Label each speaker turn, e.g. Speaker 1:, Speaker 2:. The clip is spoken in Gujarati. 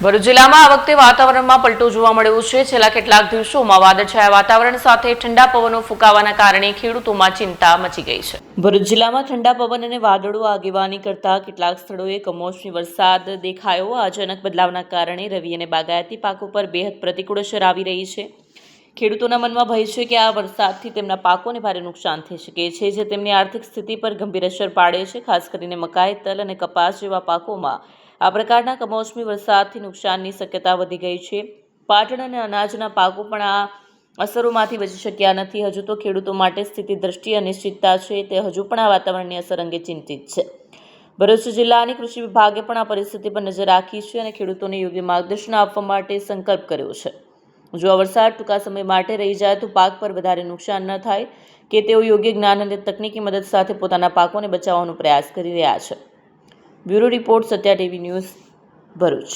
Speaker 1: ભરૂચ જિલ્લામાં આ વખતે વાતાવરણમાં પલટો જોવા મળ્યો છે। છેલ્લા કેટલાક દિવસોમાં વાદળછાયા વાતાવરણ સાથે ઠંડા પવનો ફૂંકાવાના કારણે ખેડૂતોમાં ચિંતા મચી ગઈ છે। ભરૂચ જિલ્લામાં ઠંડા પવન અને વાદળો આગેવાની કરતા કેટલાક સ્થળોએ કમોસમી વરસાદ દેખાયો। આ અચાનક બદલાવના કારણે રવિ અને બાગાયતી પાકો પર બેહદ પ્રતિકૂળ અસર આવી રહી છે। ખેડૂતોના મનમાં ભય છે કે આ વરસાદથી તેમના પાકોને ભારે નુકસાન થઈ શકે છે, જે તેમની આર્થિક સ્થિતિ પર ગંભીર અસર પાડે છે। ખાસ કરીને મકાઈ, તલ અને કપાસ જેવા પાકોમાં આ પ્રકારના કમોસમી વરસાદથી નુકસાનની શક્યતા વધી ગઈ છે। પાટણ અને અનાજના પાકો પણ આ અસરોમાંથી બચી શક્યા નથી। હજુ તો ખેડૂતો માટે સ્થિતિ દ્રષ્ટિએ અનિશ્ચિતતા છે। તે હજુ પણ આ વાતાવરણની અસર અંગે ચિંતિત છે। ભરૂચ જિલ્લાની કૃષિ વિભાગે પણ આ પરિસ્થિતિ પર નજર રાખી છે અને ખેડૂતોને યોગ્ય માર્ગદર્શન આપવા માટે સંકલ્પ કર્યો છે। જો આ વરસાદ ટૂંકા સમય માટે રહી જાય તો પાક પર વધારે નુકસાન ન થાય કે તેઓ યોગ્ય જ્ઞાન અને તકનીકી મદદ સાથે પોતાના પાકોને બચાવવાનો પ્રયાસ કરી રહ્યા છે। Bureau report, Satya TV news, Bharuch.